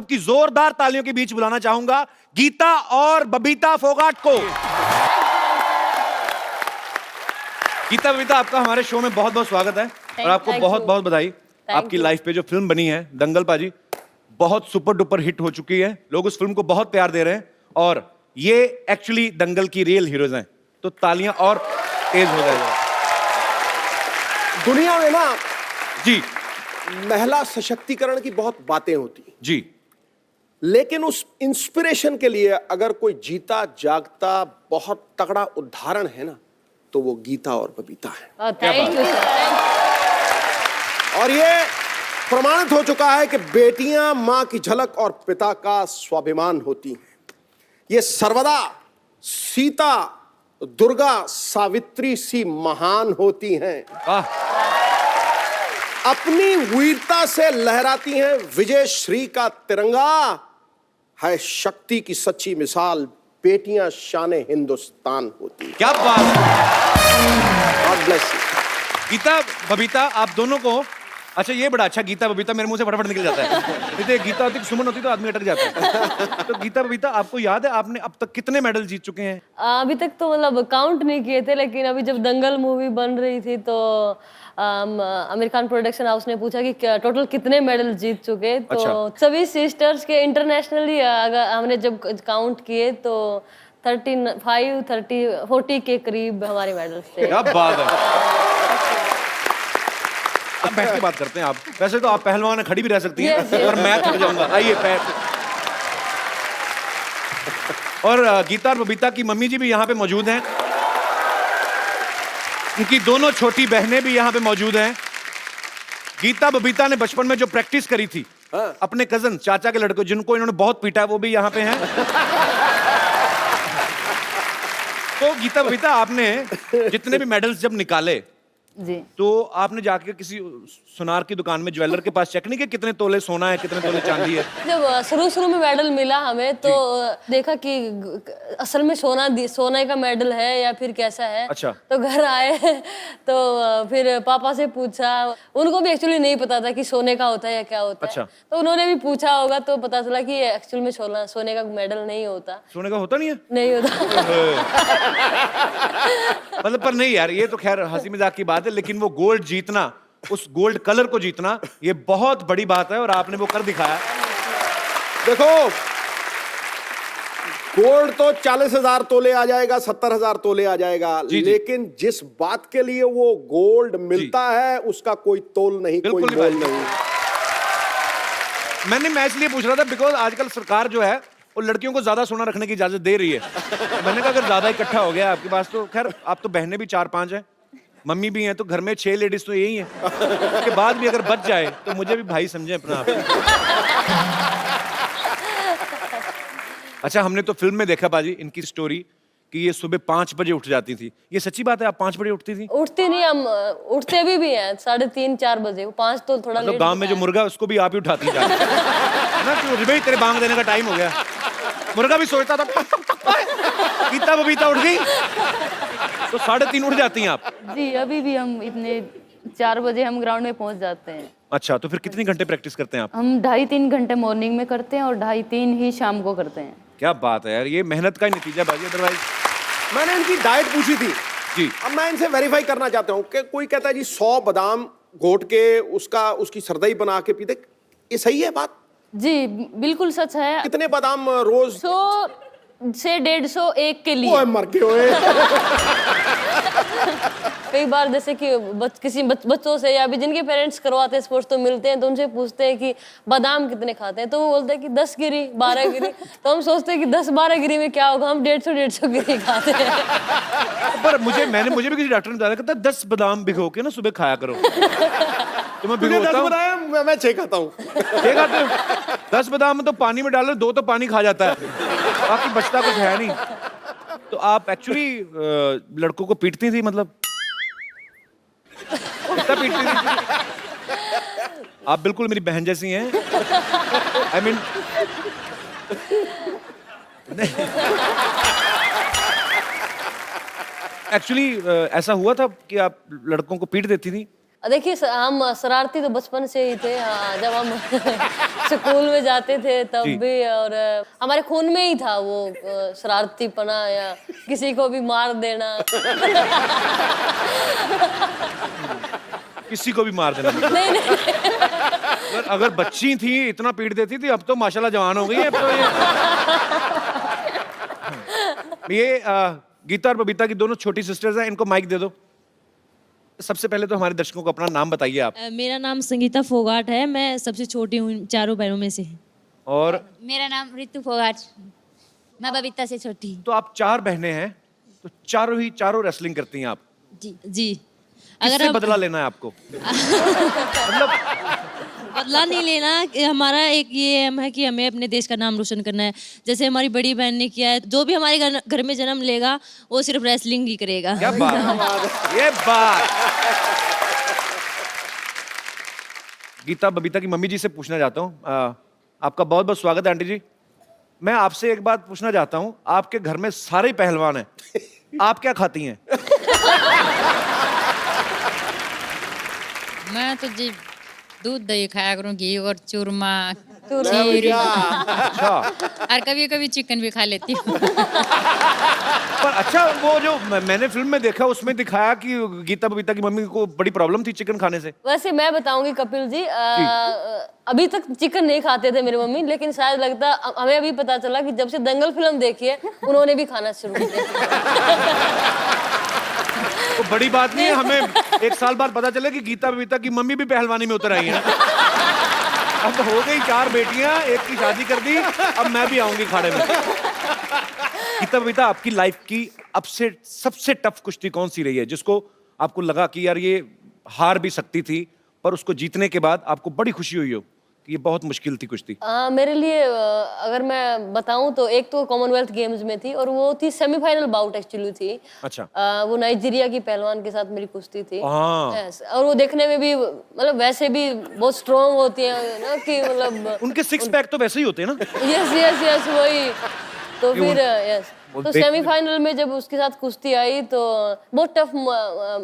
आपकी जोरदार तालियों के बीच बुलाना चाहूंगा गीता और बबीता फोगाट को। गीता बबीता, आपका हमारे शो में बहुत बहुत स्वागत है और आपको बहुत बहुत बधाई। आपकी लाइफ पे जो फिल्म बनी है दंगल पाजी, बहुत सुपर डुपर हिट हो चुकी है। लोग उस फिल्म को बहुत प्यार दे रहे हैं और ये एक्चुअली दंगल की रियल हीरोज हैं, तो तालियां और तेज हो जाएगा। दुनिया में ना जी महिला सशक्तिकरण की बहुत बातें होती हैं जी, लेकिन उस इंस्पिरेशन के लिए अगर कोई जीता जागता बहुत तगड़ा उदाहरण है ना, तो वो गीता और बबीता है। Thank you sir. और ये प्रमाणित हो चुका है कि बेटियां मां की झलक और पिता का स्वाभिमान होती हैं। ये सर्वदा सीता, दुर्गा, सावित्री सी महान होती हैं। अपनी वीरता से लहराती हैं विजय श्री का तिरंगा। है शक्ति की सच्ची मिसाल बेटियां शान हिंदुस्तान होती हैं। क्या बात है। God bless you. Geeta Babita, आप दोनों को, अच्छा ये बड़ा अच्छा, गीता बबीता मेरे मुंह से फटाफट निकल जाता है। नहीं तो गीता होती, सुमन होती तो आदमी अटक जाता है। तो गीता बबीता, आपको याद है आपने अब तक कितने मेडल जीत चुके हैं? अभी तक तो मतलब काउंट नहीं किए थे, लेकिन अभी जब दंगल मूवी बन रही थी तो आमिर खान प्रोडक्शन हाउस ने पूछा कि टोटल कितने मेडल जीत चुके। तो अच्छा। सभी सिस्टर्स के इंटरनेशनली अगर हमने जब काउंट किए तो 35, 30, 40 के करीब हमारे मेडल्स थे। क्या बात है। अब बैठ के बात करते हैं। आप वैसे तो आप पहलवान खड़ी भी रह सकती हैं, Yes, yes. पर मैं थक जाऊंगा। आइए पैर। और गीता और बबीता की मम्मी जी भी यहाँ पे मौजूद हैं। उनकी दोनों छोटी बहनें भी यहाँ पे मौजूद हैं। गीता बबीता ने बचपन में जो प्रैक्टिस करी थी अपने कजन चाचा के लड़कों, जिनको इन्होंने बहुत पीटा, वो भी यहाँ पे हैं। तो गीता बबीता, आपने जितने भी मेडल्स जब निकाले जी, तो आपने जाके किसी सुनार की दुकान में ज्वेलर के पास चेक नहीं किया कितने तोले सोना है, कितने तोले चांदी है? जब शुरू में मेडल मिला हमें तो देखा कि असल में सोने का मेडल है या फिर कैसा है। अच्छा। तो घर आए तो फिर पापा से पूछा। उनको भी एक्चुअली नहीं पता था कि सोने का होता है या क्या होता अच्छा। है, तो उन्होंने भी पूछा होगा तो पता चला कि एक्चुअल में सोने का मेडल नहीं होता। सोने का होता नहीं है? नहीं होता। मतलब पर नहीं यार, ये तो खैर हंसी मजाक की बात है, लेकिन वो गोल्ड जीतना, उस गोल्ड कलर को जीतना, ये बहुत बड़ी बात है और आपने वो कर दिखाया। देखो, गोल्ड तो 40,000 तोले आ जाएगा, 70,000 तोले आ जाएगा, जी, जी। लेकिन जिस बात के लिए वो गोल्ड मिलता है उसका कोई तोल नहीं, कोई बिल्कुल मोल नहीं। मैं इसलिए पूछ रहा था बिकॉज आजकल सरकार जो है वो लड़कियों को ज्यादा सोना रखने की इजाजत दे रही है। तो मैंने कहा अगर ज्यादा इकट्ठा हो गया आपके पास, तो खैर आप तो बहनें भी 4-5 हैं, मम्मी भी हैं, तो घर में 6 लेडीज तो यही हैं। उसके बाद भी अगर बच जाए तो मुझे भी भाई समझे अपना आप। अच्छा, हमने तो फिल्म में देखा बाजी इनकी स्टोरी कि ये सुबह 5 बजे उठ जाती थी। ये सच्ची बात है, आप 5 बजे उठती थी? उठते नहीं, हम उठते अभी भी हैं 3:30, 4 बजे। 5 तो थोड़ा मतलब लेट गांव में जो मुर्गा है उसको भी आप ही उठाती जाती है ना, कि भाई तेरे बांग देने का टाइम हो गया। मुर्गा भी सोचता था। गीता बबीता उठ गई तो 3:30 उठ जाती हैं आप? जी, अभी भी हम इतने 4 बजे हम ग्राउंड में पहुंच जाते हैं। अच्छा, तो फिर कितनी घंटे प्रैक्टिस करते हैं आप? हम 2.5-3 घंटे मॉर्निंग में करते हैं और 2.5-3 ही शाम को करते हैं। क्या बात है यार, ये मेहनत का ही नतीजा बाजी, अदरवाइज। मैंने इनकी डाइट पूछी थी जी। अब मैं इनसे वेरीफाई करना चाहता हूँ कि कोई कहता है जी 100 बादाम घोट के उसकी सरदई बना के पीते, ये सही है बात? जी, बिल्कुल सच है। कितने बादाम रोज? 100 से 150 एक के लिए। ओए मर के ओए। कई बार जैसे कि किसी बच्चों से या भी जिनके पेरेंट्स करवाते हैं स्पोर्ट्स, तो मिलते हैं तो उनसे पूछते हैं कि बादाम कितने खाते हैं, तो वो बोलते हैं कि 10 गिरी, 12 गिरी। तो हम सोचते हैं कि 10-12 गिरी में क्या होगा, हम 150 गिरी खाते हैं। पर मुझे भी किसी डॉक्टर ने बताया, कहता 10 बादाम भिगो के ना सुबह खाया करो। तो मैं तुझे 10 भिगोता हूँ। बनाया, मैं 6 खाता हूँ। 6 खाते हो? 10 बादाम में तो पानी में डालो, 2 तो पानी खा जाता है, बाकी बचता कुछ है नहीं। तो आप एक्चुअली लड़कों को पीटती थी, मतलब कितना पीटती थी? आप बिल्कुल मेरी बहन जैसी हैं। आई मीन एक्चुअली ऐसा हुआ था कि आप लड़कों को पीट देती थी? देखिए हम शरारती तो बचपन से ही थे। हाँ, जब हम स्कूल में जाते थे तब जी। भी, और हमारे खून में ही था वो शरारतीपना या किसी को भी मार देना। किसी को भी मार देना। नहीं नहीं, अगर बच्ची थी इतना पीट देती थी, अब तो माशाल्लाह जवान हो गई है। अब तो ये गीता और बबीता की दोनों छोटी सिस्टर्स हैं, इनको माइक दे दो। सबसे पहले तो हमारे दर्शकों को अपना नाम बताइए आप। मेरा नाम संगीता फोगाट है, मैं सबसे छोटी हूँ चारों बहनों में से। और मेरा नाम रितु फोगाट, मैं बबीता से छोटी। तो आप 4 बहनें हैं, तो चारों रेसलिंग करती हैं आप। जी किससे आप- बदला लेना है आपको? बदला नहीं लेना, कि हमारा एक ये एम है कि हमें अपने देश का नाम रोशन करना है। जैसे हमारी बड़ी बहन ने किया है, जो भी हमारे घर में जन्म लेगा वो सिर्फ रेसलिंग ही करेगा। क्या बात है, ये बात। गीता बबीता की मम्मी जी से पूछना चाहता हूँ, आपका बहुत बहुत स्वागत है आंटी जी। मैं आपसे एक बात पूछना चाहता हूँ, आपके घर में सारे ही पहलवान हैं, आप क्या खाती हैं? मैं तो जी दूध दही खाया करूँ, घी और चूरमा, ले खीर, भैया। अच्छा, और कभी कभी चिकन भी खा लेती हूँ। पर अच्छा वो जो मैंने फिल्म में देखा उसमें दिखाया कि गीता बबीता की मम्मी को बड़ी प्रॉब्लम थी चिकन खाने से। वैसे मैं बताऊंगी कपिल जी, अभी तक चिकन नहीं खाते थे मेरी मम्मी, लेकिन शायद लगता हमें अभी पता चला कि जब से दंगल फिल्म देखी है उन्होंने भी खाना शुरू कर दिया। तो बड़ी बात नहीं है, हमें 1 साल बाद पता चले कि गीता बबीता की मम्मी भी पहलवानी में उतर आई है। अब हो गई 4 बेटियां, एक की शादी कर दी, अब मैं भी आऊंगी खाड़े में। गीता बबीता, आपकी लाइफ की अब से सबसे टफ कुश्ती कौन सी रही है, जिसको आपको लगा कि यार ये हार भी सकती थी, पर उसको जीतने के बाद आपको बड़ी खुशी हुई हो कि ये बहुत मुश्किल थी कुश्ती? मेरे लिए अगर मैं बताऊं तो एक तो कॉमनवेल्थ गेम्स में थी, और वो थी सेमीफाइनल बाउट एक्चुअली थी। अच्छा। वो नाइजीरिया की पहलवान के साथ मेरी कुश्ती थी। हाँ। Yes, और वो देखने में भी मतलब वैसे भी बहुत स्ट्रॉन्ग होती है ना, कि मतलब उनके 6 पैक तो वैसे ही होते हैं ना। यस यस यस वही। तो फिर यस, वो तो देख- सेमीफाइनल में जब उसके साथ कुश्ती आई तो बहुत टफ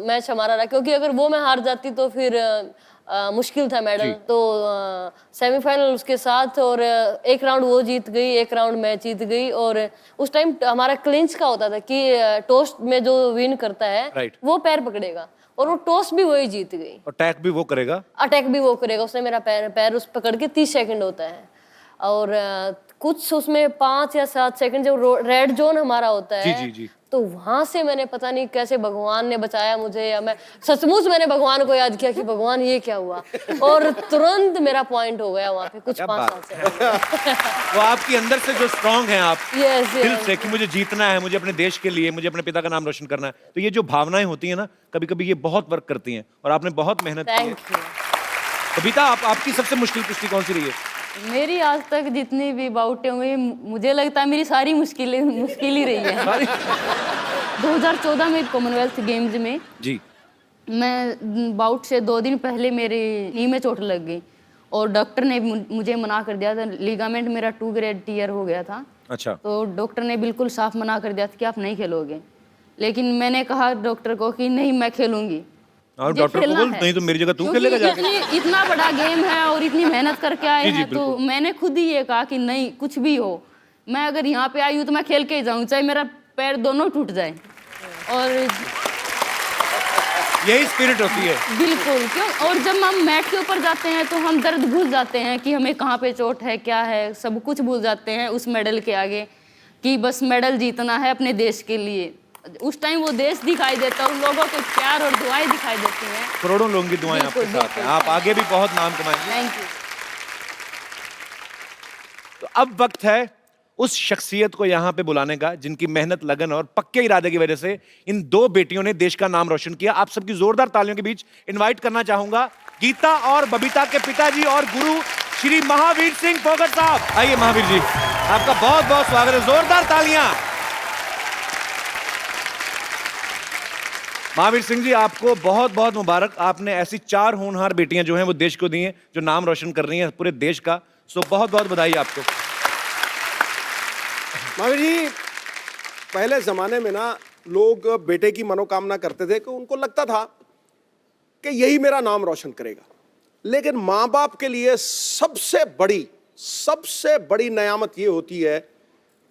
मैच हमारा रहा, क्योंकि अगर वो मैं हार जाती तो फिर मुश्किल था मेडल। तो सेमीफाइनल उसके साथ, और एक राउंड वो जीत गई, एक राउंड मैं जीत गई। और उस टाइम हमारा क्लिंच का होता था कि टॉस में जो विन करता है Right. वो पैर पकड़ेगा, और वो टॉस भी वही जीत गई, अटैक भी वो करेगा। अटैक भी वो करेगा। उसने मेरा पैर उस पकड़ के 30 सेकंड होता है, और कुछ उसमें 5 या 7 सेकंड जो रेड जोन हमारा होता है। जी, जी, जी। तो वहां से मैंने पता नहीं कैसे भगवान ने बचाया मुझे, या मैं सचमुच मैंने भगवान को याद किया कि भगवान ये क्या हुआ, और तुरंत मेरा पॉइंट हो गया वहां पे कुछ क्या 5-7 बात सेकंड। वो आपकी अंदर से जो स्ट्रांग हैं आप, यस दिल यस से कि मुझे जीतना है, मुझे अपने देश के लिए, मुझे अपने पिता का नाम रोशन करना है, तो ये जो भावनाएं होती हैं ना, कभी कभी ये बहुत वर्क करती हैं, और आपने बहुत मेहनत की है। Thank you. बबीता, आपकी सबसे मुश्किल कुश्ती कौन सी रही है? मेरी आज तक जितनी भी बाउटें हुई, मुझे लगता है मेरी सारी मुश्किल ही रही है। 2014 में कॉमनवेल्थ गेम्स में जी। मैं बाउट से 2 दिन पहले मेरी नी में चोट लग गई, और डॉक्टर ने मुझे मना कर दिया था। लिगामेंट मेरा 2 ग्रेड टीयर हो गया था। अच्छा। तो डॉक्टर ने बिल्कुल साफ मना कर दिया था कि आप नहीं खेलोगे। लेकिन मैंने कहा डॉक्टर को कि नहीं, मैं खेलूंगी। और मुझे डॉक्टर को खेलना बोल, है। नहीं तो मेरी जगह तू क्योंकि खेलेगा जाके। इतना बड़ा गेम है और इतनी मेहनत करके आए जी, जी, हैं, तो बिल्कुल। मैंने खुद ही ये कहा कि नहीं, कुछ भी हो, मैं अगर यहाँ पे आई हूँ तो मैं खेल के ही जाऊँ, चाहे मेरा पैर दोनों टूट जाए। और यही स्पिरिट होती है। बिल्कुल, क्यों, और जब हम मैट के ऊपर जाते हैं तो हम दर्द भूल जाते हैं कि हमें कहाँ पे चोट है, क्या है, सब कुछ भूल जाते हैं उस मेडल के आगे, कि बस मेडल जीतना है अपने देश के लिए। उस टाइम वो देश दिखाई देता है, उन लोगों के प्यार और दुआएं दिखाई देती हैं। करोड़ों लोगों की दुआएं आपके बिल्कुल, साथ हैं, आप आगे भी बहुत नाम कमाएंगे। Thank you. तो अब वक्त है उस शख्सियत को यहाँ पे बुलाने का जिनकी मेहनत, लगन और पक्के इरादे की वजह से इन 2 बेटियों ने देश का नाम रोशन किया। आप सबकी जोरदार तालियों के बीच इनवाइट करना चाहूंगा गीता और बबीता के पिताजी और गुरु श्री महावीर सिंह फोगाट साहब। आइए महावीर जी, आपका बहुत बहुत स्वागत है, जोरदार तालियां। महावीर सिंह जी, आपको बहुत बहुत मुबारक। आपने ऐसी 4 होनहार बेटियां जो हैं वो देश को दी हैं, जो नाम रोशन कर रही हैं पूरे देश का। सो बहुत बहुत बधाई आपको। महावीर जी, पहले जमाने में ना लोग बेटे की मनोकामना करते थे कि उनको लगता था कि यही मेरा नाम रोशन करेगा, लेकिन माँ बाप के लिए सबसे बड़ी सबसे बड़ी नेयामत ये होती है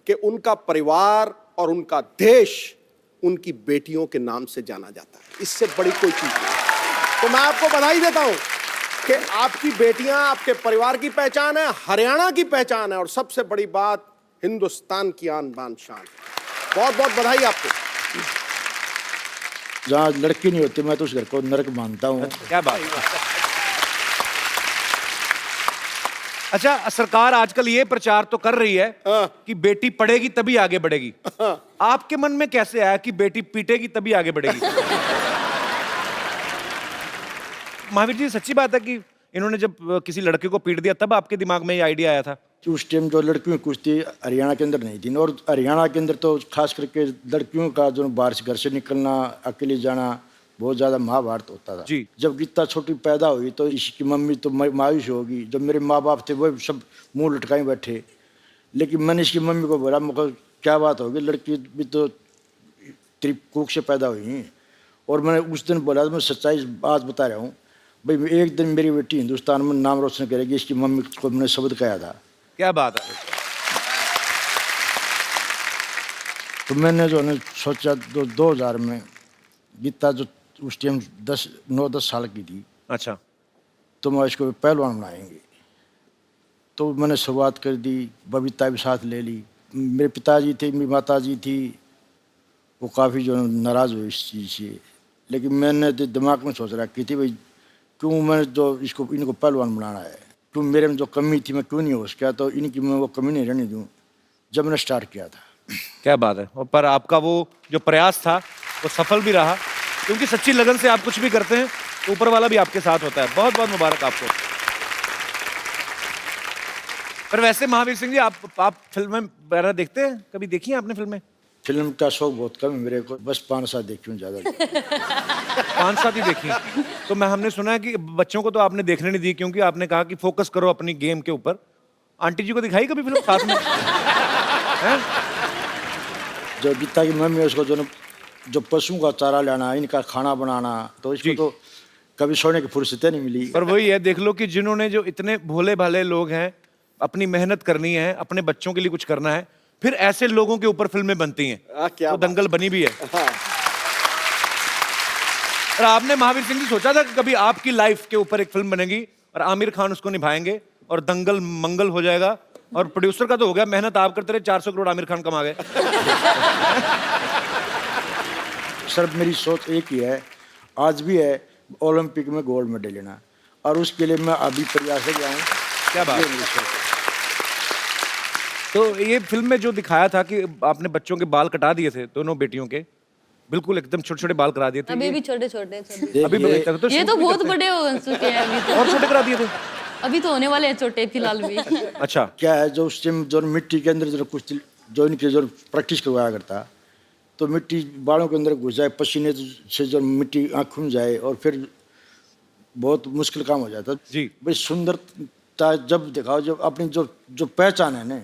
कि उनका परिवार और उनका देश उनकी बेटियों के नाम से जाना जाता है। इससे बड़ी कोई चीज नहीं। तो मैं आपको बधाई देता हूं कि आपकी बेटियां आपके परिवार की पहचान है, हरियाणा की पहचान है, और सबसे बड़ी बात हिंदुस्तान की आन बान शान। बहुत बहुत बधाई आपको। जहाँ लड़की नहीं होती मैं तो उस घर को नरक मानता हूँ। क्या बात। अच्छा, सरकार आजकल ये प्रचार तो कर रही है कि बेटी पढ़ेगी तभी आगे बढ़ेगी। आपके मन में कैसे आया कि बेटी पीटेगी तभी आगे बढ़ेगी? महावीर जी, सच्ची बात है कि इन्होंने जब किसी लड़के को पीट दिया तब आपके दिमाग में ये आइडिया आया था? कि उस टाइम जो लड़कियों की कुश्ती हरियाणा के अंदर नहीं थी, और हरियाणा के अंदर तो खास करके लड़कियों का जो बाहर से घर से निकलना, अकेले जाना बहुत ज़्यादा महाभारत होता था जी। जब गीता छोटी पैदा हुई तो इसकी मम्मी तो मायूस होगी। जब मेरे माँ बाप थे वो सब मुंह लटकाए बैठे, लेकिन मैंने इसकी मम्मी को बोला, मुझे क्या बात होगी, लड़की भी तो त्रिकुक से पैदा हुई हैं। और मैंने उस दिन बोला, मैं सच्चाई बात बता रहा हूँ भाई, एक दिन मेरी बेटी हिंदुस्तान में नाम रोशन करेगी। इसकी मम्मी को मैंने शब्द कहा था। क्या बात है। तो मैंने जो है सोचा 2000 में गीता जो उस टाइम 9-10 साल की थी, अच्छा, तो मैं इसको पहलवान बनाएंगे। तो मैंने शुरुआत कर दी, बबीता भी साथ ले ली। मेरे पिताजी थे, मेरी माताजी थी, वो काफ़ी जो नाराज़ हुए इस चीज़ से। लेकिन मैंने तो दिमाग में सोच रखी थी भाई, क्यों मैं जो इनको पहलवान बनाना है, क्यों मेरे में जो कमी थी मैं क्यों नहीं हो सका, तो इनकी मैं वो कमी नहीं रहने दूँ, जब मैंने स्टार्ट किया था। क्या बात है। और पर आपका वो जो प्रयास था वो सफल भी रहा, क्योंकि सच्ची लगन से आप कुछ भी करते हैं तो ऊपर वाला भी आपके साथ होता है। बहुत बहुत मुबारक आपको। पर वैसे महावीर सिंह जी, आप फिल्में वगैरह देखते हैं? कभी देखी है आपने फिल्में? फिल्म का शौक बहुत कम है मेरे को, बस 5-7 देखी हूँ ज़्यादा। 5-7 ही देखी। तो हमने सुना है कि बच्चों को तो आपने देखने नहीं दी, क्योंकि आपने कहा कि फोकस करो अपनी गेम के ऊपर। आंटी जी को दिखाई कभी फिल्म साथ में? हैं? जो गीता की मम्मी है उसको जो पशुओं का चारा लाना, इनका खाना बनाना, तो इसको तो कभी सोने की फुर्सतें नहीं मिली। पर वही है, देख लो कि जिन्होंने, जो इतने भोले भाले लोग हैं, अपनी मेहनत करनी है, अपने बच्चों के लिए कुछ करना है, फिर ऐसे लोगों के ऊपर फिल्में बनती हैं। क्या तो दंगल बनी भी है। हाँ। और आपने महावीर सिंह जी सोचा था कि कभी आपकी लाइफ के ऊपर एक फिल्म बनेगी और आमिर खान उसको निभाएंगे और दंगल मंगल हो जाएगा? और प्रोड्यूसर का तो हो गया, मेहनत आप करते रहे, 400 करोड़ आमिर खान कमा गए। सर मेरी सोच एक ही है, आज भी है, ओलंपिक में गोल्ड मेडल लेना, और उसके लिए मैं अभी प्रयास किया हूँ। क्या बात। तो ये फिल्म में जो दिखाया था कि आपने बच्चों के बाल कटा दिए थे, दोनों बेटियों के बिल्कुल एकदम छोटे छोटे बाल करा दिए थे। अभी भी छोटे छोटे अभी भी देखता तो ये तो बहुत बड़े हो चुके हैं अभी तो। और छोटे करा दिए थे? अभी तो होने वाले हैं छोटे फिलहाल भी। अच्छा। क्या है, जो उस टाइम जो मिट्टी के अंदर जो कुछ जो इनके जो प्रैक्टिस करवाया करता, तो मिट्टी बालों के अंदर घुस जाए, पसीने से जो मिट्टी आँखों में जाए, और फिर बहुत मुश्किल काम हो जाता जी। भाई। सुंदरता जब दिखाओ, जब अपनी जो पहचान है ना,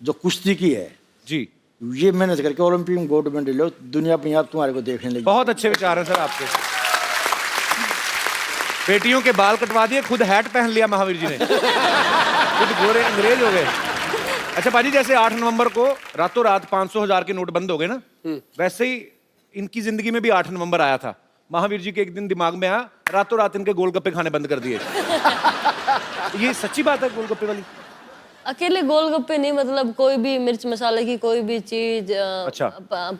जो कुश्ती की है जी, ये मेहनत करके ओलंपिक में गोल्ड मेडल लो, दुनिया अपने आप तुम्हारे को देखने लगी। बहुत अच्छे विचार हैं सर आपके। बेटियों के बाल कटवा दिए, खुद हैट पहन लिया महावीर जी ने, खुद गोरे अंग्रेज हो गए। अच्छा पाजी, जैसे 8 नवंबर को रातों रात 500,000 के नोट बंद हो गए ना, वैसे ही इनकी जिंदगी में भी 8 नवंबर आया था। महावीर जी के एक दिन दिमाग में आया, रातों रात इनके गोलगप्पे खाने बंद कर दिए। ये सच्ची बात है गोलगप्पे वाली? अकेले गोलगप्पे नहीं, मतलब कोई भी मिर्च मसाले की कोई भी चीज, अच्छा।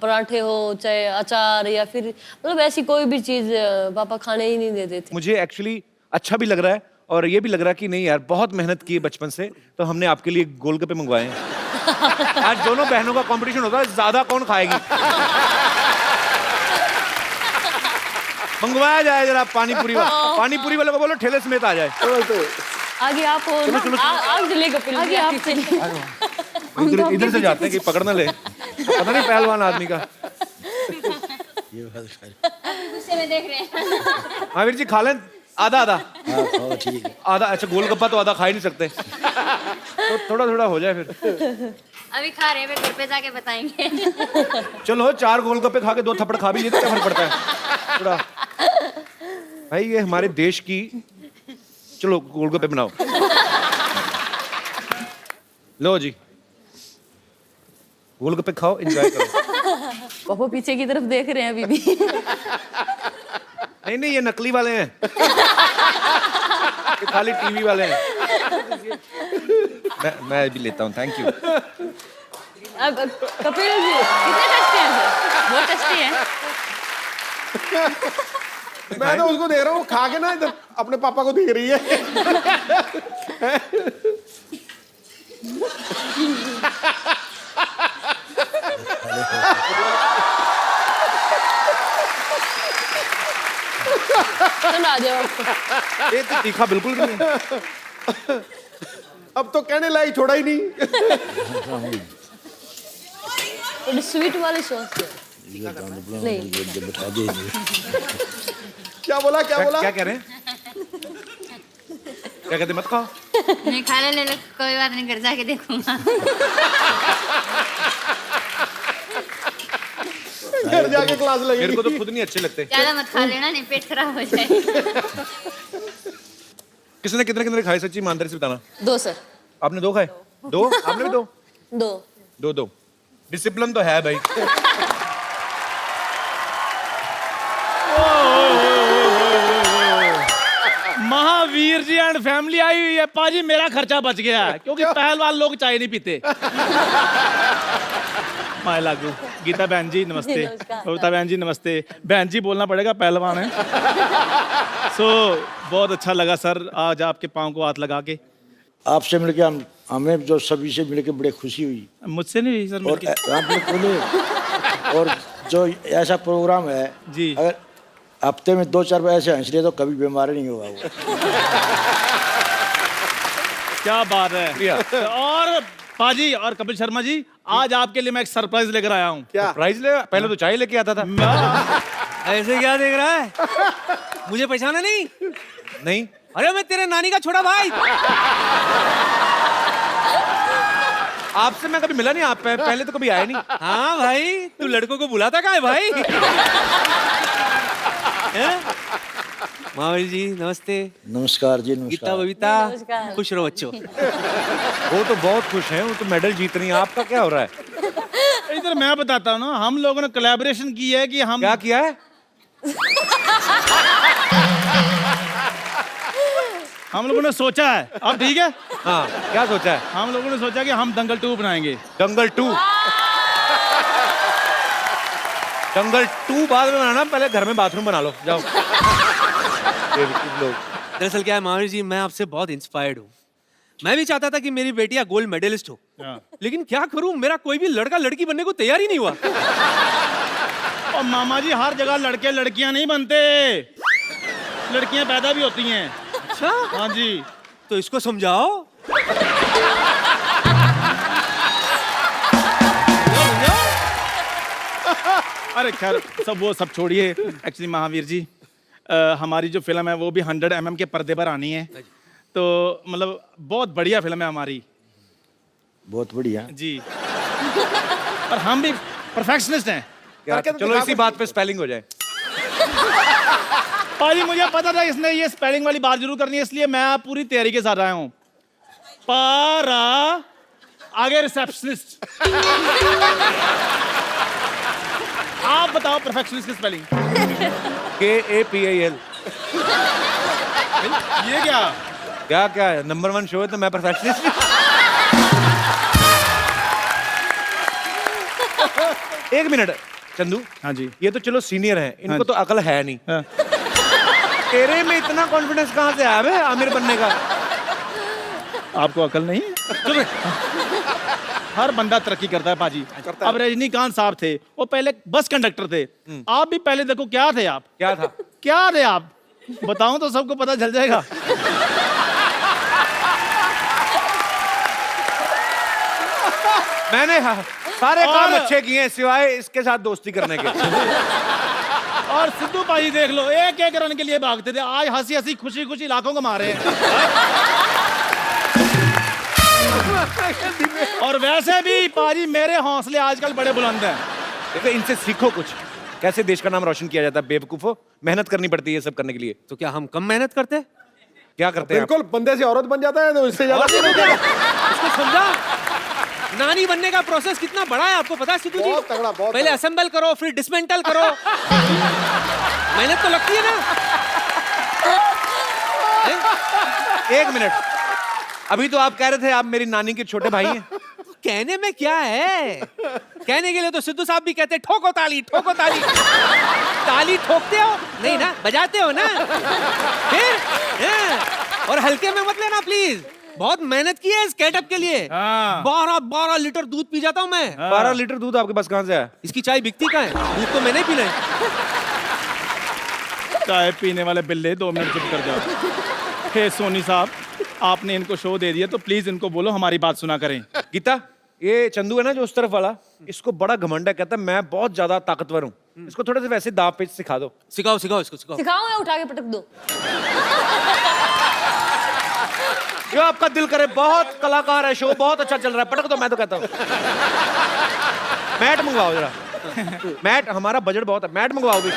पराठे हो, चाहे अचार, या फिर मतलब ऐसी कोई भी चीज पापा खाने ही नहीं देते थे। मुझे एक्चुअली अच्छा भी लग रहा है और ये भी लग रहा है कि नहीं यार, बहुत मेहनत की है बचपन से, तो हमने आपके लिए गोलगप्पे मंगवाए हैं। आज दोनों बहनों का कंपटीशन होता है, ज्यादा कौन खाएगी। मंगवाया जाए जरा पानीपुरी वाले को बोलो ठेले समेत आ जाए। आगे आप हो ना, आप जले गप्पे आगे आप इधर से जाते हैं कि पकड़ ना ले, पता नहीं पहलवान आदमी का। गुस्से में देख रहे हैं। महावीर जी खा लें आधा आधा। ठीक है। आधा, अच्छा गोलगप्पा तो आधा खा ही नहीं सकते, तो थोड़ा थोड़ा हो जाए फिर। अभी खा रहे हैं, घर पे जाके बताएंगे। चलो 4 गोलगप्पे खा के 2 थप्पड़ खा भी लिए तो क्या फर्क पड़ता है थोड़ा। भाई ये हमारे देश की, चलो गोलगप्पे बनाओ। लो जी, गोलगप्पे खाओ, एंजॉय करो। पापा पीछे की तरफ देख रहे हैं अभी भी। नहीं नहीं, ये नकली वाले हैं। ये खाली टीवी वाले हैं। मैं भी लेता हूँ, थैंक यू। अब कपिल जी, कितने टेस्टी हैं सर? बहुत टेस्टी है। मैं तो उसको देख रहा हूँ खा के ना, इधर अपने पापा को देख रही है। सुना जाओ। ये तो तीखा बिल्कुल भी नहीं है। अब तो कहने लायक छोड़ा ही नहीं। थोड़ी स्वीट वाली सॉस नहीं। बिठा दे। क्या बोला क्या बोला? क्या कह रहे हैं? क्या कहते, मत खाओ? नहीं खा ले कोई बात नहीं, घर जाके देखूंगा। घर जाके क्लास मेरे लगेगी। को तो खुद नहीं अच्छे लगते। ज्यादा मत खा लेना, नहीं पेट खराब हो जाए। किसने कितने कितने खाए, सच्ची ईमानदारी से बताना। 2 सर। आपने 2 खाए? 2? आपने भी 2? 2। 2। डिसिप्लिन तो है भाई। Mahavir ji and family I हुई है। पाजी मेरा खर्चा बच गया है क्योंकि पहलवान लोग चाय नहीं पीते। माय लागू। गीता बहन जी नमस्ते। नमस्कार। कविता बहन जी नमस्ते। बहन जी बोलना पड़ेगा, पहलवान है। बहुत अच्छा लगा सर आज आपके पाँव को हाथ लगा के। आपसे मिलके हमें जो सभी से मिलके बड़ी खुशी हुई। मुझसे नहीं हुई सर और मिलके। आपने बोले, और जो ऐसा प्रोग्राम है जी। अगर हफ्ते में 2-4 बार ऐसे हंस रहे तो कभी बीमार नहीं होगा वो। क्या बात है। और पाजी और कपिल शर्मा जी, आज आपके लिए मैं एक सरप्राइज लेकर आया हूँ। क्या? प्राइज ले, पहले तो चाय लेके आता था। ऐसे क्या देख रहा है? मुझे पहचाना नहीं? नहीं, अरे मैं तेरे नानी का छोटा भाई। आपसे मैं कभी मिला नहीं। आप पहले तो कभी आए नहीं। हाँ भाई, तू लड़कों को बुलाता कहाँ है भाई? महावीर जी नमस्ते। नमस्कार जी, गीता नमस्कार। बबीता, नमस्कार। खुश रहो बच्चों। वो तो बहुत खुश हैं, वो तो मेडल जीत रही हैं। आपका क्या हो रहा है? इधर मैं बताता हूँ ना, हम लोगों ने कोलैबोरेशन की है कि हम क्या किया है? हम लोगों ने सोचा है। अब ठीक है, हाँ, क्या सोचा है? हम लोगों ने सोचा कि हम दंगल 2 बनाएंगे। दंगल 2। दंगल 2 बाद में बनाना, पहले घर में बाथरूम बना लो, जाओ। लोग दरअसल क्या है महावीर जी, मैं आपसे बहुत इंस्पायर्ड हूँ। मैं भी चाहता था कि मेरी बेटियां गोल्ड मेडलिस्ट हो, लेकिन क्या करूं, मेरा कोई भी लड़का लड़की बनने को तैयार ही नहीं हुआ। और मामा जी हर जगह लड़के लड़कियां नहीं बनते, लड़कियां पैदा भी होती हैं। अच्छा, हाँ जी। तो इसको समझाओ। अरे खैर सब छोड़िए। एक्चुअली महावीर जी, हमारी जो फिल्म है वो भी 100 mm के पर्दे पर आनी है, तो मतलब बहुत बढ़िया फिल्म है हमारी। बहुत बढ़िया जी। और हम भी परफेक्शनिस्ट हैं। क्या, चलो इसी बात पे स्पेलिंग हो जाए। पाजी मुझे पता था इसने ये स्पेलिंग वाली बात जरूर करनी है, इसलिए मैं पूरी तैयारी के साथ आया हूँ। पारा आगे रिसेप्शनिस्ट। आप बताओ परफेक्शनिस्ट की स्पेलिंग। KAPIL। ये क्या? क्या क्या है? नंबर 1 शो है तो मैं परफेक्शनिस्ट। एक मिनट चंदू। हाँ जी। ये तो चलो सीनियर हैं, इनको हाँ तो अकल है नहीं। हाँ। तेरे में इतना कॉन्फिडेंस कहाँ से आया बे आमिर बनने का? आपको अकल नहीं है? हर बंदा तरक्की करता है पाजी। अब रजनीकांत साहब थे, वो पहले बस कंडक्टर थे। आप भी पहले देखो क्या थे आप? क्या था? क्या थे आप? बताऊं तो सबको पता चल जाएगा। मैंने सारे काम अच्छे किए हैं सिवाय इसके साथ दोस्ती करने के। और सिद्धू पाजी देख लो, एक एक रन के लिए भागते थे, आज हंसी हंसी खुशी खुशी लाखों कमा रहे हैं। और वैसे भी पाजी मेरे हौसले आजकल बड़े बुलंद हैं। देखो इनसे सीखो कुछ, कैसे देश का नाम रोशन किया जाता है। बेवकूफो, मेहनत करनी पड़ती है सब करने के लिए। तो क्या हम कम मेहनत करते हैं? क्या करते हैं आप? बिल्कुल, बंदे से औरत बन जाता है तो इससे ज्यादा इसको समझा। नानी बनने का प्रोसेस कितना बड़ा है आपको पता है सिद्धू जी? बहुत तगड़ा, बहुत पहले तगड़ा। असेंबल करो, फिर डिसमेंटल करो। मेहनत तो लगती है ना। एक मिनट, अभी तो आप कह रहे थे आप मेरी नानी के छोटे भाई हैं। कहने में क्या है? कहने के लिए तो सिद्धू साहब भी कहते हैं ठोको ताली, ठोको ताली। ताली ठोकते हो नहीं ना, बजाते हो ना। फिर और हल्के में मत लेना प्लीज, बहुत मेहनत की है इस गेटअप के लिए। 12 लीटर दूध पी जाता हूँ मैं। 12 लीटर दूध आपके पास कहाँ से आया? इसकी चाय बिकती कहाँ है? दूध तो मैंने ही पीना है। चाय पीने वाले बिल्ले 2 मिनट चुप कर जाओ। हे सोनी साहब, आपने इनको शो दे दिया तो प्लीज इनको बोलो हमारी बात सुना करें। गीता, ये चंदू है ना जो उस तरफ वाला, इसको बड़ा घमंड है, कहता है मैं बहुत ज्यादा ताकतवर हूँ। इसको थोड़े से वैसे दाव पेच सिखा दो। सिखाओ सिखाओ इसको, सिखाओ। सिखाऊं या उठा के पटक दो? जो आपका दिल करे, बहुत कलाकार है, शो बहुत अच्छा चल रहा है, पटक दो। मैं तो कहता हूँ मैट मंगवाओ जरा। मैट, हमारा बजट बहुत है, मैट मंगवाओ भी।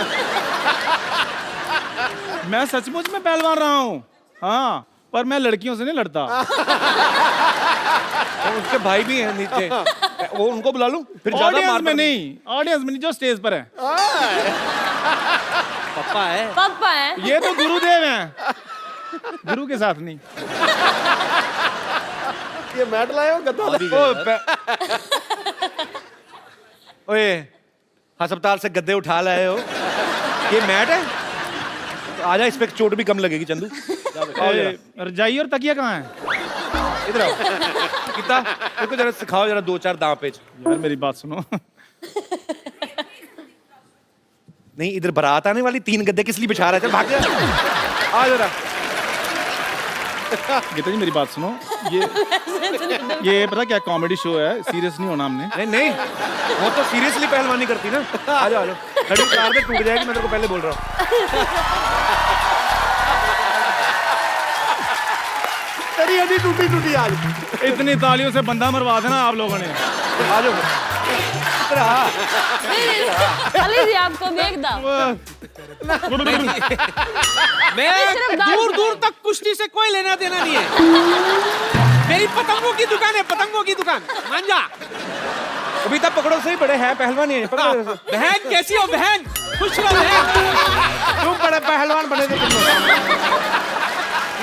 मैं सचमुच में पहलवान रहा हूँ, हाँ, पर मैं लड़कियों से नहीं लड़ता। और उसके भाई भी हैं नीचे, वो उनको बुला लूं फिर ज्यादा ऑडियंस मार में नहीं, ऑडियंस में नहीं, जो स्टेज पर है। पप्पा है। पापा है। ये तो गुरुदेव हैं, गुरु के साथ नहीं। ये मैट लाए हो गद्दा लाए हो? ओए, अस्पताल से गद्दे उठा लाए हो, ये मैट है? तो आजा, इस पे चोट भी कम लगेगी चंदू। रजाई और तकिया कहाँ है? इधर आओ। गीता, इनको जरा सिखाओ जरा 2-4 दांव पेच। यार मेरी बात सुनो। नहीं, इधर बारात आने वाली, 3 गद्दे किस लिए बिछा रहे थे? भाग जा, आ जरा। गीता जी मेरी बात सुनो, ये पता क्या कॉमेडी शो है, सीरियस नहीं होना हमने। नहीं नहीं, वो तो सीरियसली पहलवानी करती ना। आ जाओ, आ जाओ, खड़ी कार में टूट जाएगी, मैं तेरे को पहले बोल रहा हूँ। तेरी हड्डी टूटी टूटी आज। इतनी तालियों से बंदा मरवा देना आप लोगों ने। आ जाओ। खाली जी आपको भी एक दाव। मैं दूर दूर तक कुश्ती से कोई लेना देना नहीं है। मेरी पतंगों की दुकान है, पतंगों की दुकान, मान जा। अभी तक पकड़ो से ही बड़े हैं पहलवान ही है। पकड़ो। बहन कैसी हो बहन? खुश रहो बहन। तुम बड़े पहलवान बने थे तुम लोग।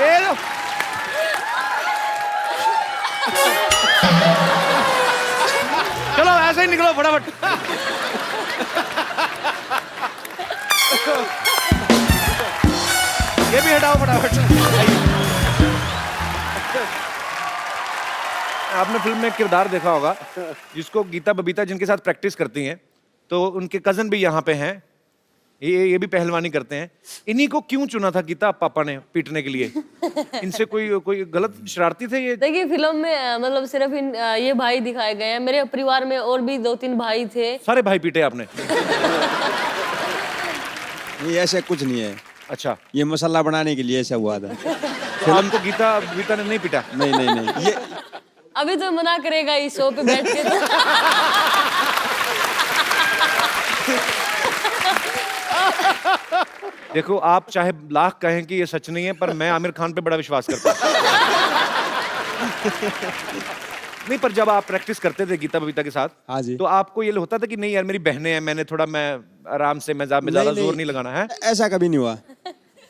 ये लो। चलो ऐसे ही निकलो फटाफट। ये भी हटाओ फटाफट। आपने फिल्म में एक किरदार देखा होगा जिसको गीता बबीता जिनके साथ प्रैक्टिस करती हैं, तो उनके कजन भी यहाँ पे हैं, ये भी पहलवानी करते हैं। इन्हीं को क्यों चुना था गीता पापा ने पीटने के लिए? इनसे कोई गलत शरारती थे ये? देखिए फिल्म में मतलब सिर्फ ये भाई दिखाए गए हैं। मेरे परिवार में और भी 2-3 भाई थे। सारे भाई पीटे आपने? नहीं, ऐसा कुछ नहीं है। अच्छा, ये मसाला बनाने के लिए ऐसा हुआ था। तो आपको गीता बबीता ने नहीं पीटा? नहीं नहीं नहीं, ये अभी तो मना करेगा इस शो पे बैठ के तो। देखो, आप चाहे लाख कहें कि ये सच नहीं है, पर मैं आमिर खान पे बड़ा विश्वास करता हूँ। नहीं, पर जब आप प्रैक्टिस करते थे गीता बबीता के साथ, हाँ जी, तो आपको ये होता था कि नहीं यार मेरी बहनें हैं, मैं आराम से, मैं ज्यादा जोर नहीं लगाना है? ऐसा कभी नहीं हुआ।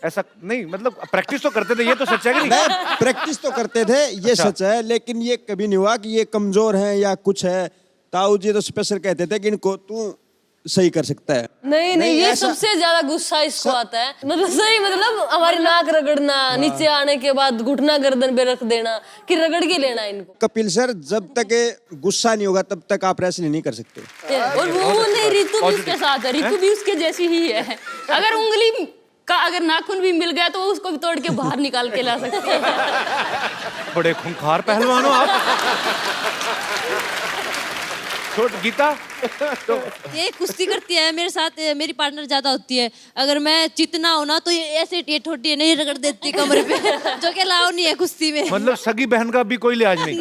ऐसा नहीं, मतलब प्रैक्टिस तो करते थे, ये तो सच है कि नहीं? नहीं, प्रैक्टिस तो करते थे, ये अच्छा। सच है, लेकिन ये कभी नहीं हुआ कि ये कमजोर है या कुछ है। ताऊ जी तो स्पेशल कहते थे कि इनको तू सही कर सकता है। नहीं, ये ऐसा- सबसे ज्यादा गुस्सा इसको आता है। मतलब सही, मतलब हमारी नाक रगड़ना, नीचे आने के बाद घुटना गर्दन पे रख देना, कि रगड़ के लेना इनको। कपिल सर, जब तक ये गुस्सा नहीं होगा तब तक आप रेसलिंग नहीं कर सकते। और वो नहीं, रितु भी उसके साथ है, रितु भी उसके जैसी ही है। अगर उंगली का अगर नाखून भी मिल गया तो वो उसको भी तोड़ के बाहर निकाल के ला सकते हैं। बड़े खूंखार पहलवान हो आप। छोट गीता तो ये कुश्ती करती है मेरे साथ, मेरी पार्टनर ज्यादा होती है। अगर मैं चितना हो ना तो ये ऐसे ये ठोटी नहीं रगड़ देती कमरे पे, जो कि अलाउ नहीं है कुश्ती में। मतलब सगी बहन का भी कोई लिहाज नहीं।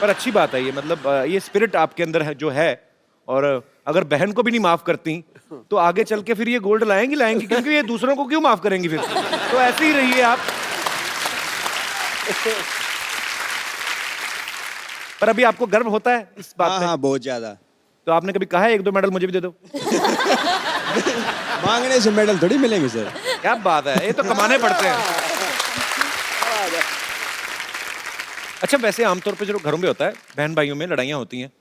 पर अच्छी बात है ये, मतलब ये स्पिरिट आपके अंदर है जो है, और अगर बहन को भी नहीं माफ करती तो आगे चल के फिर ये गोल्ड लाएंगी, क्योंकि ये दूसरों को क्यों माफ करेंगी फिर? तो ऐसे ही रहिए आप। पर अभी आपको गर्व होता है इस बात हाँ पे? हाँ बहुत ज्यादा। तो आपने कभी कहा है 1-2 मेडल मुझे भी दे दो? मांगने से मेडल थोड़ी मिलेंगे सर। क्या बात है, ये तो कमाने पड़ते हैं। अच्छा, वैसे आमतौर पे जो घरों में होता है, बहन भाइयों में लड़ाइयाँ होती हैं,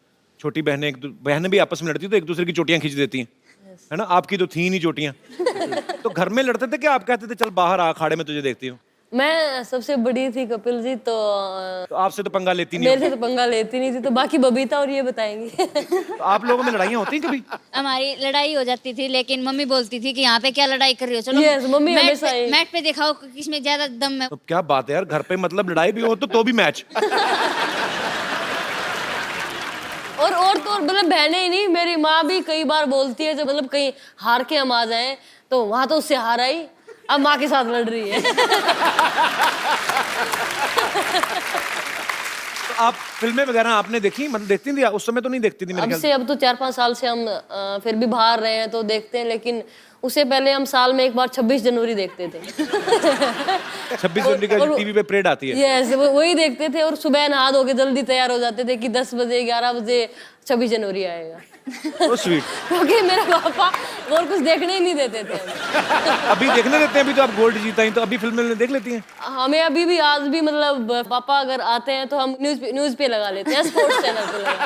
छोटी बहनें भी आपस में लड़ती हैं तो एक दूसरे की चोटियां खींच देती हैं, है ना? आपकी तो थी नहीं चोटियां। तो घर में लड़ते थे कि आप कहते थे चल बाहर आ, अखाड़े में तुझे देखती हूँ? मैं सबसे बड़ी थी कपिल जी, तो तो आपसे तो पंगा लेती नहीं मेरे से होगी। तो पंगा लेती नहीं थी, तो बाकी बबीता और ये बताएंगी। तो आप लोगों में लड़ाइयाँ होती हैं कभी? हमारी लड़ाई हो जाती थी, लेकिन मम्मी बोलती थी कि यहाँ पे क्या लड़ाई कर रही हो, चलो Yes, मम्मी हमेशा ही। मैट पे दिखाओ किसमें ज्यादा दम है। तो क्या बात है यार, घर पे मतलब लड़ाई भी हो तो भी मैच। और तो और मतलब बहनें ही नहीं, मेरी माँ भी कई बार बोलती है जब मतलब कहीं हार के हम आ जाएं तो वहां तो उससे हार आई, अब माँ के साथ लड़ रही है। तो आप फिल्में वगैरह आपने देखी, मतलब देखती थी? उस समय तो नहीं देखती थी मेरे अब ख्याल से अब तो 4-5 साल से हम फिर भी बाहर रहे हैं तो देखते हैं, लेकिन उससे पहले हम साल में एक बार 26 जनवरी देखते थे। 26 जनवरी का टीवी पे परेड आती है। यस, वही देखते थे, और सुबह नहा धो के जल्दी तैयार हो जाते थे कि 10 बजे 11 बजे 26 जनवरी आएगा। तो स्वीट। क्योंकि मेरे पापा और कुछ देखने ही नहीं देते थे। अभी देखने देते हैं? अभी तो आप गोल्ड जीता ही, तो अभी फिल्में देख लेती हैं? हमें अभी भी आज भी मतलब पापा अगर आते हैं तो हम न्यूज पे लगा लेते हैं, स्पोर्ट्स चैनल पे लगा लेते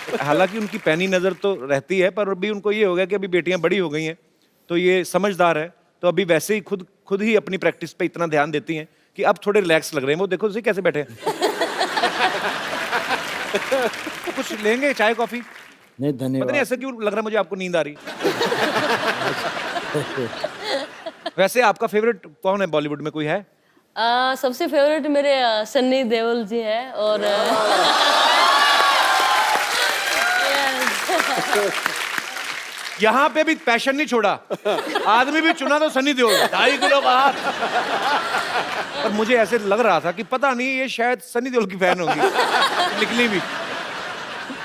हैं। हालांकि उनकी पैनी नजर तो रहती है, पर अभी उनको ये हो गया कि अभी बेटियां बड़ी हो गई हैं तो ये समझदार है, तो अभी वैसे ही खुद ही अपनी प्रैक्टिस पे इतना ध्यान देती हैं कि अब थोड़े रिलैक्स लग रहे हैं। वो देखो उसे कैसे बैठे हैं। तो कुछ लेंगे, चाय कॉफी? नहीं पता नहीं धन्यवाद। ऐसा क्यों लग रहा है मुझे आपको नींद आ रही। वैसे आपका फेवरेट कौन है बॉलीवुड में, कोई है? सबसे फेवरेट मेरे सन्नी देओल जी हैं, और यहाँ पे भी पैशन नहीं छोड़ा, आदमी भी चुना तो सनी देओल, 2.5 किलो का हाथ। पर मुझे ऐसे लग रहा था कि पता नहीं ये शायद सनी देओल की फैन होगी, निकली भी।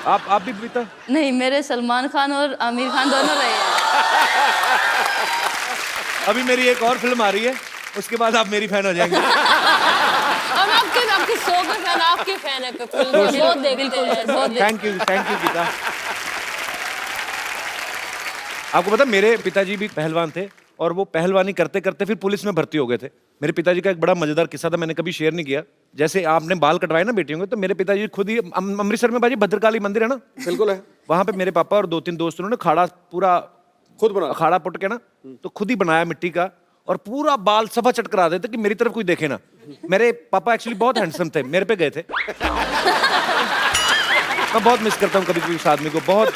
आप भी बीता? नहीं, मेरे सलमान खान और आमिर खान दोनों रहे हैं। अभी मेरी एक और फिल्म आ रही है, उसके बाद आप मेरी फैन हो जाएंगे। हम आपके शो के फैन, आपके फैन है कपिल जी, बहुत देखते हैं, बहुत देखते हैं। Thank you Geeta. आपको पता मेरे पिताजी भी पहलवान थे, और वो पहलवानी करते करते फिर पुलिस में भर्ती हो गए थे। मेरे पिताजी का एक बड़ा मजेदार किस्सा था, मैंने कभी शेयर नहीं किया। जैसे आपने बाल कटवाए ना बेटियों के, तो मेरे पिताजी खुद ही अमृतसर में बाजी भद्रकाली मंदिर है ना, बिल्कुल है, वहां पे मेरे पापा और 2-3 दोस्त उन्होंने खाड़ा पूरा खुद बना। अखाड़ा पुट के ना, तो खुद ही बनाया मिट्टी का, और पूरा बाल सफा चट करा देते कि मेरी तरफ कोई देखे ना। मेरे पापा एक्चुअली बहुत हैंडसम थे, मेरे पे गए थे। मैं बहुत मिस करता हूँ कभी कभी उस आदमी को, बहुत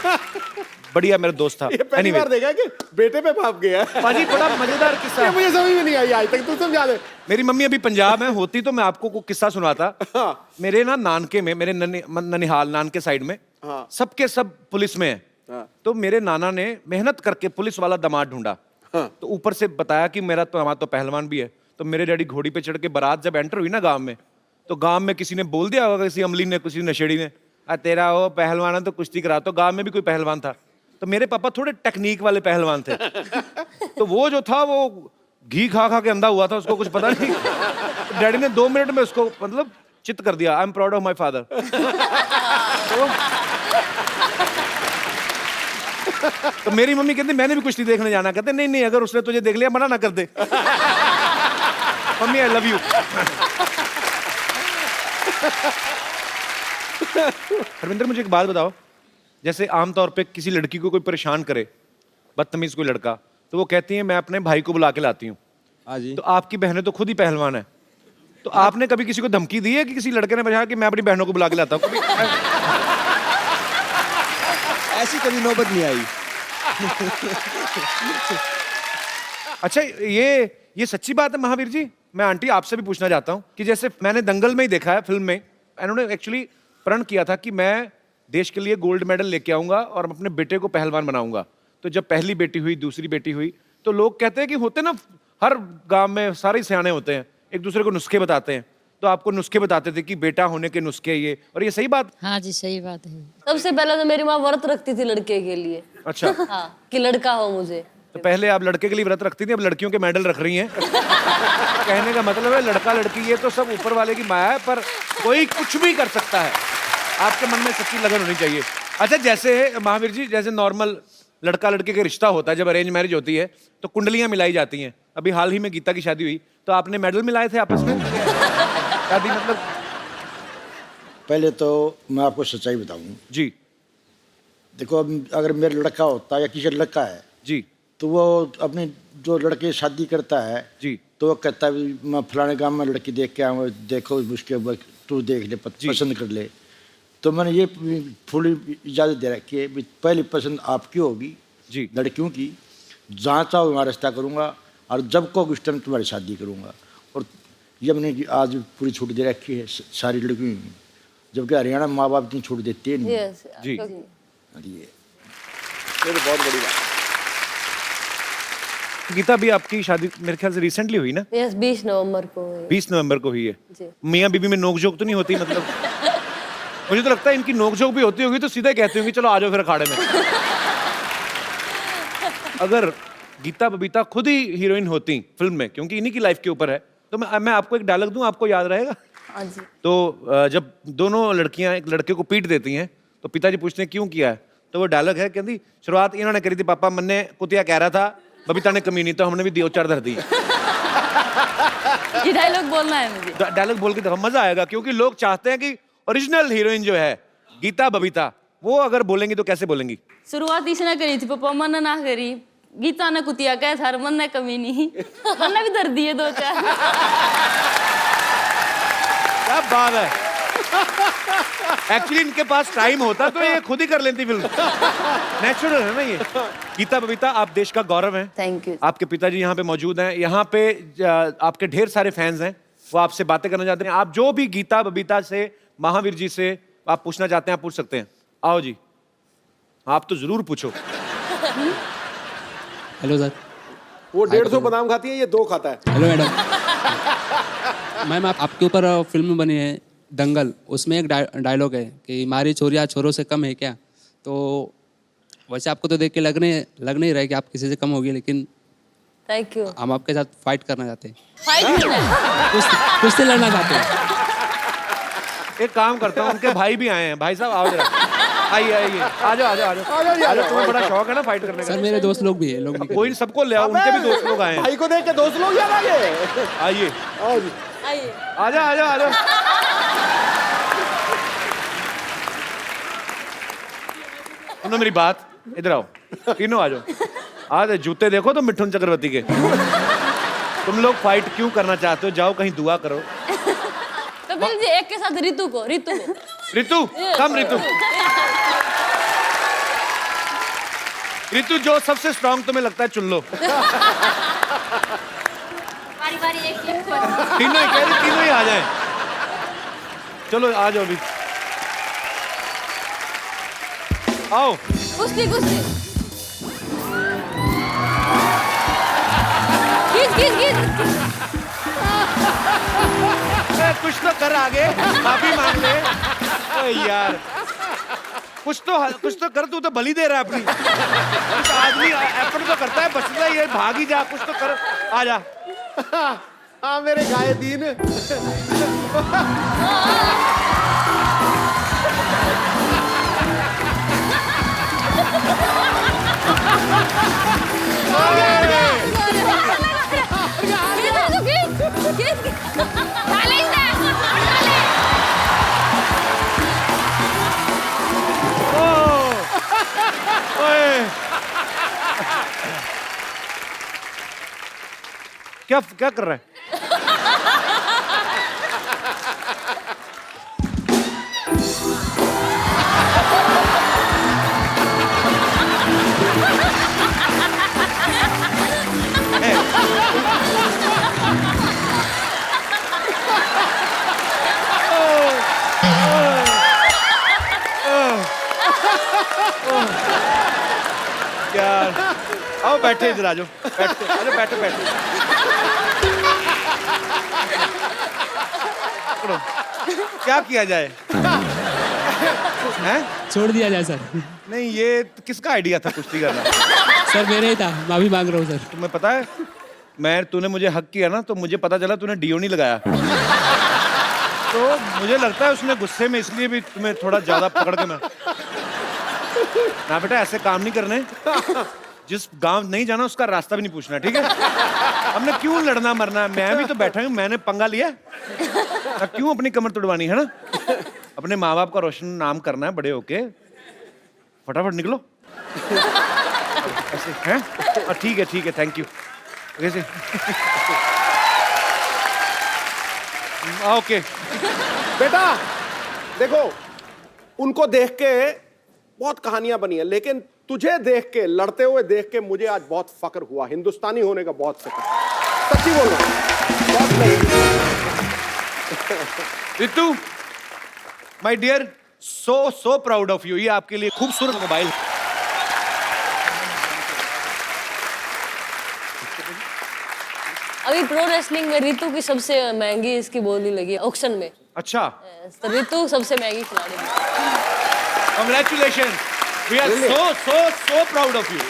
बढ़िया मेरा दोस्त था। ये पहली बार देखा कि बेटे पे बाप गया। पाजी बड़ा मजेदार किस्सा ये मुझे समझ में नहीं आई आज तक, तू समझा दे। मेरी मम्मी अभी पंजाब में होती तो मैं आपको को किस्सा सुनाता। हाँ। मेरे ना नानके में, मेरे ननिहाल नानके साइड में, हाँ। सबके सब पुलिस में है। हाँ। तो मेरे नाना ने मेहनत करके पुलिस वाला दामाद ढूंढा। हाँ। तो ऊपर से बताया कि मेरा तो दामाद तो पहलवान भी है। तो मेरे डैडी घोड़ी पे चढ़ के बारात जब एंटर हुई ना गांव में, तो गांव में किसी ने बोल दिया होगा, किसी अमली ने, किसी नशेड़ी ने, तेरा वो पहलवान है तो कुश्ती करा। तो गांव में भी कोई पहलवान था, तो मेरे पापा थोड़े टेक्निक वाले पहलवान थे। तो वो जो था वो घी खा खा के अंधा हुआ था, उसको कुछ पता नहीं। तो डैडी ने 2 मिनट में उसको मतलब चित कर दिया। I am proud of my father. तो मेरी मम्मी कहती मैंने भी कुश्ती देखने जाना। कहते नहीं नहीं, अगर उसने तुझे देख लिया मना ना कर दे। Mummy I love you. Harvinder मुझे एक बात बताओ, जैसे आमतौर पे किसी लड़की को कोई परेशान करे, बदतमीज कोई लड़का, तो वो कहती है मैं अपने भाई को बुला के लाती हूँ। हाँ जी। तो आपकी बहनें तो खुद ही पहलवान है, तो आपने कभी किसी को धमकी दी है कि किसी लड़के ने बताया कि मैं अपनी बहनों को बुला के लाता हूँ? कभी ऐसी कभी नौबत नहीं आई। अच्छा, ये सच्ची बात है महावीर जी? मैं आंटी आपसे भी पूछना चाहता हूँ कि जैसे मैंने दंगल में ही देखा है, फिल्म में इन्होंने एक्चुअली प्रण किया था कि मैं देश के लिए गोल्ड मेडल लेके आऊंगा और अपने बेटे को पहलवान बनाऊंगा। तो जब पहली बेटी हुई, दूसरी बेटी हुई, तो लोग कहते हैं कि होते ना, हर गांव में सारे सियाने होते हैं, एक दूसरे को नुस्खे बताते हैं। तो आपको नुस्खे बताते थे कि बेटा होने के नुस्खे ये, और ये सही बात? हाँ जी, सही बात है। सबसे पहले तो मेरी माँ व्रत रखती थी लड़के के लिए। अच्छा। हाँ, कि लड़का हो मुझे। तो पहले आप लड़के के लिए व्रत रखती थी, अब लड़कियों के मेडल रख रही हैं। कहने का मतलब है लड़का लड़की ये तो सब ऊपर वाले की माया है, पर कोई कुछ भी कर सकता है, आपके मन में सच्ची लगन होनी चाहिए। अच्छा, जैसे महावीर जी, जैसे नॉर्मल लड़का लड़के का रिश्ता होता है, जब अरेंज मैरिज होती है तो कुंडलियां मिलाई जाती हैं। अभी हाल ही में गीता की शादी हुई, तो आपने मेडल मिलाए थे आपस में? शादी मतलब? पहले तो मैं आपको सच्चाई बताऊं जी देखो, अब अगर मेरा लड़का होता या किसी लड़का है जी, तो वो अपने जो लड़के शादी करता है जी, तो वो कहता है भी मैं फलाने गांव में लड़की देख के आऊँगा, देखो उसके बाद तू देख ले, पसंद कर ले। तो मैंने ये फुल इजाज़त दे रखी है भी पहली पसंद आपकी होगी जी, लड़कियों की, जहाँ चाहो वहाँ रिश्ता करूँगा, और जब को उस टाइम तुम्हारी शादी करूँगा। और ये मैंने आज पूरी छूट दे रखी है सारी लड़कियों में, जबकि हरियाणा माँ बाप इतनी छूट देते नहीं। यस जी। ये बहुत बड़ी बात। गीता, भी आपकी शादी मेरे ख्याल से रिसेंटली हुई ना? यस, 20 नवंबर को हुई। 20 नवंबर को हुई है। जी। मियाँ बीबी में नोकझोंक तो नहीं होती? मतलब मुझे तो लगता है इनकी नोकझोंक भी होती होगी तो सीधे कहती होंगी चलो आ जाओ फिर अखाड़े में। अगर गीता बबीता खुद ही हीरोइन होती फिल्म में, क्योंकि इन्हीं की लाइफ के ऊपर है, तो मैं आपको एक डायलॉग दूं, आपको याद रहेगा? हाँ जी। तो जब दोनों लड़कियां एक लड़के को पीट देती हैं तो पिताजी पूछते हैं क्यों किया है, तो वो डायलॉग है, कहती शुरुआत इन्होंने करी थी पापा, मन्ने कुतिया कह रहा था, बबीता ने कमी नहीं, तो हमने भी दो चार धर दी। ये डायलॉग बोलना है मुझे। डायलॉग बोल के देखो, मजा आएगा, क्योंकि लोग चाहते हैं कि ओरिजिनल हीरोइन जो है गीता बबीता, वो अगर बोलेंगी तो कैसे बोलेंगी? शुरुआत इसने करी थी पापा, मन ना करी, गीता ने कुतिया कह था, मन ने कमी नहीं, मन ने भी दर्द दिए दो चार। क्या बात है। एक्चुअली इनके पास टाइम होता तो ये खुद ही कर लेती फिल्म। नेचुरल है ना ये। गीता बबीता, आप देश का गौरव हैं। Thank you. आपके पिताजी यहाँ पे मौजूद हैं, यहाँ पे आपके ढेर सारे फैंस हैं, वो आपसे बातें करना चाहते हैं। आप जो भी गीता बबीता से, महावीर जी से आप पूछना चाहते हैं, आप पूछ सकते हैं। आओ जी, आप तो जरूर पूछो। Hello sir. वो 150 बादाम खाती है, ये 2 खाता है। Hello madam. मैम, आपके ऊपर फिल्म बनी है दंगल, उसमें एक डायलॉग है कि हमारी चोरियाँ छोरों से कम है क्या। तो वैसे आपको तो देख के लग नहीं रहा है कि आप किसी से कम होगी, लेकिन थैंक यू। हम आपके साथ फाइट करना चाहते हैं, फाइट करना है। कुश्ती लड़ना चाहते हैं। एक काम करता हूँ, उनके भाई भी आए हैं। भाई साहब आओ जरा, आइए आइए, आ जाओ आ जाओ आ जाओ। तुम्हें बड़ा शौक है ना फाइट करने का? सर मेरे दोस्त लोग भी हैं, कोई सबको ले आओ, उनके भी दोस्त लोग आए हैं। भाई को देख के दोस्त लोग याद आ गए। आइए आओ जी, आइए। आ जाओ आ जाओ आ जाओ। सुनो मेरी बात, इधर आओ, तीनों आ जाओ। आज जूते देखो तो मिठुन चक्रवर्ती के। तुम लोग फाइट क्यों करना चाहते हो? जाओ कहीं दुआ करो। तो फिर जी एक के साथ रितु को रितु कम, रितु जो सबसे स्ट्रांग तुम्हें लगता है चुन लो। बारी एक तीनों ही कह रही, तीनों ही आ जाएं। चलो आ जाओ अभी, आओ। कुश्ती कुश्ती। खींच। कुछ तो कर आगे, माफी मांग ले। ओए यार, कुछ तो कर, तू तो बलि दे रहा है अपनी। कुछ आदमी एफर्ट तो करता है, बचता है, ये भाग ही जा, कुछ तो कर, आ जा। हाँ मेरे गाये दीन। क्या कर रहा है? यार आओ बैठे, इधर आ जाओ, बैठो। क्या किया जाए? हैं? छोड़ दिया जाए सर। नहीं, ये किसका आइडिया था कुश्ती करना? सर मेरे ही था, माफी मांग रहा हूँ सर। तुम्हें पता है, तूने मुझे हक किया ना, तो मुझे पता चला तूने डीओ नहीं लगाया। तो मुझे लगता है उसने गुस्से में इसलिए भी तुम्हें थोड़ा ज्यादा पकड़ के मैं ना बेटा ऐसे काम नहीं करने। जिस गांव नहीं जाना उसका रास्ता भी नहीं पूछना, ठीक है? हमने क्यों लड़ना मरना, मैं भी तो बैठा हूँ, मैंने पंगा लिया ना, क्यों अपनी कमर तोड़वानी है ना? अपने माँ बाप का रोशन नाम करना है बड़े होके, फटाफट निकलो। ऐसे हैं? ठीक है, थैंक यू। कैसे? ओके बेटा देखो, उनको देख के बहुत कहानियां बनी है, लेकिन तुझे देख के, लड़ते हुए देख के मुझे आज बहुत फक्र हुआ, हिंदुस्तानी होने का बहुत फक्र। सच्ची बोल रहा हूं, बहुत नहीं। Ritu, my dear, so proud of you. ये आपके लिए खूबसूरत मोबाइल। अभी प्रो रेसलिंग में रितु की सबसे महंगी इसकी बोली लगी ऑक्शन में। अच्छा, तो रितु सबसे महंगी खिलाड़ी है। Congratulations. We are so proud of you.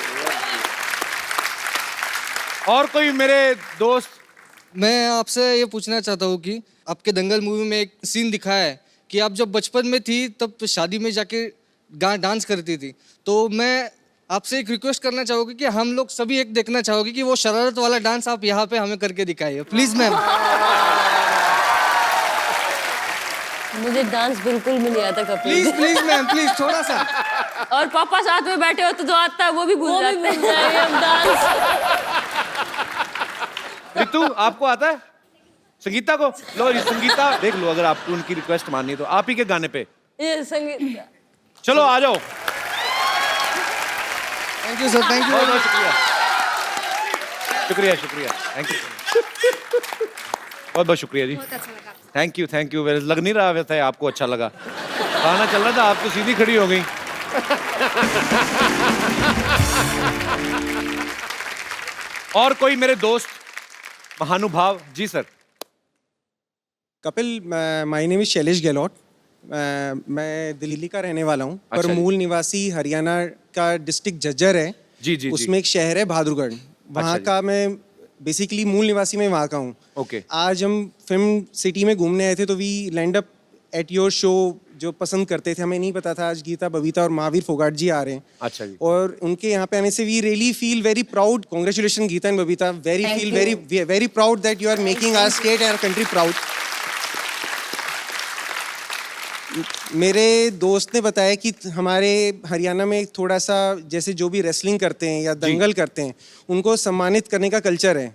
और कोई मेरे दोस्त? मैं आपसे ये पूछना चाहता हूँ कि आपके दंगल मूवी में एक सीन दिखाया है कि आप जब बचपन में थी तब शादी में जाके डांस करती थी, तो मैं आपसे एक रिक्वेस्ट करना चाहोगे कि हम लोग सभी एक देखना चाहोगे कि वो शरारत वाला डांस आप यहाँ पे हमें करके दिखाइए प्लीज मैम। मुझे डांस बिल्कुल भी नहीं आता कपिल। प्लीज मैम, प्लीज थोड़ा सा। और पापा साथ में बैठे हो तो जो आता है वो भी भूल जाते हैं डांस। रितु, आपको आता है? संगीता को लो, ये संगीता देख लो, अगर आपको उनकी रिक्वेस्ट माननी है तो आप ही के गाने पे ये संगीत। चलो आ जाओ। Thank you sir, thank you. बहुत बहुत शुक्रिया, थैंक यू, बहुत बहुत शुक्रिया जी। Thank you. लग नहीं रहा वैसे आपको अच्छा लगा, गाना चल रहा था, आप तो सीधी खड़ी हो गई। और कोई मेरे दोस्त महानुभाव? जी sir. Kapil, my name is Shailesh Gehlot. मैं दिल्ली का रहने वाला हूँ, पर अच्छा मूल निवासी हरियाणा का डिस्ट्रिक्ट झज्जर है। जी। उसमें एक शहर है बहादुरगढ़, वहाँ का मैं बेसिकली मूल निवासी में वहाँ का हूँ। ओके। आज हम फिल्म सिटी में घूमने आए थे, तो we land up at your show, जो पसंद करते थे। हमें नहीं पता था आज गीता, बबीता और महावीर फोगाट जी आ रहे हैं। अच्छा जी। और उनके यहाँ पे आने से we really feel very proud. Congratulation Geeta and Babita, very proud that you are making our state and our country proud. मेरे दोस्त ने बताया कि हमारे हरियाणा में थोड़ा सा, जैसे जो भी रेसलिंग करते हैं या दंगल करते हैं, उनको सम्मानित करने का कल्चर है।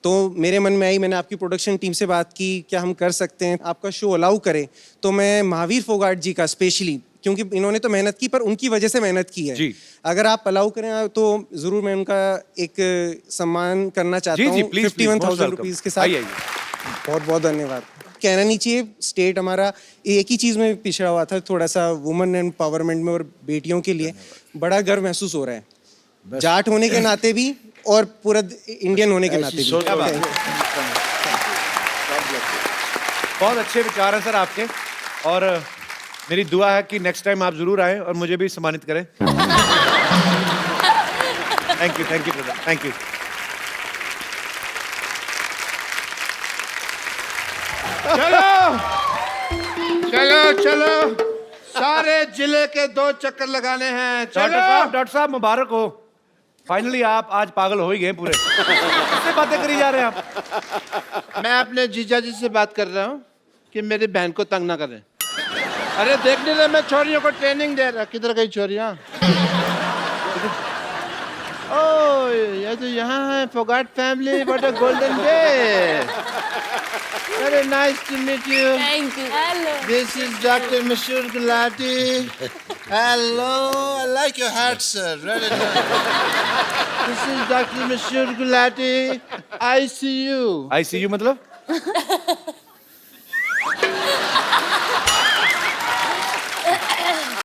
तो मेरे मन में आई, मैंने आपकी प्रोडक्शन टीम से बात की, क्या हम कर सकते हैं, आपका शो अलाउ करें। तो मैं महावीर फोगाट जी का स्पेशली, क्योंकि इन्होंने तो मेहनत की, पर उनकी वजह से मेहनत की है जी। अगर आप अलाउ करें तो जरूर मैं उनका एक सम्मान करना चाहता हूँ 51,000 रुपीज के साथ। बहुत बहुत धन्यवाद। कहना नहीं चाहिए, स्टेट हमारा एक ही चीज़ में पिछड़ा हुआ था, थोड़ा सा वुमेन एम्पावरमेंट में, और बेटियों के लिए बड़ा गर्व महसूस हो रहा है, जाट होने के नाते भी और पूरा इंडियन होने के नाते भी। बहुत अच्छे विचार हैं सर आपके, और मेरी दुआ है कि नेक्स्ट टाइम आप जरूर आएं और मुझे भी सम्मानित करें। Thank you brother, thank you. चलो सारे जिले के 2 चक्कर लगाने हैं। डॉक्टर साहब मुबारक हो, फाइनली आप आज पागल हो ही गए पूरे। किससे बातें करी जा रहे हैं आप? मैं अपने जीजा जी से बात कर रहा हूँ कि मेरी बहन को तंग ना करें। अरे देखने दे, मैं छोरियों को ट्रेनिंग दे रहा। किधर गई छोरियाँ? ओह, ये तो यहाँ है Phogat family. What a golden day. Very nice to meet you. Thank you. Hello. This is Dr. Mashur Gulati. Hello. I like your hat, sir. Really nice. This is Dr. Mashur Gulati. ICU. ICU मतलब?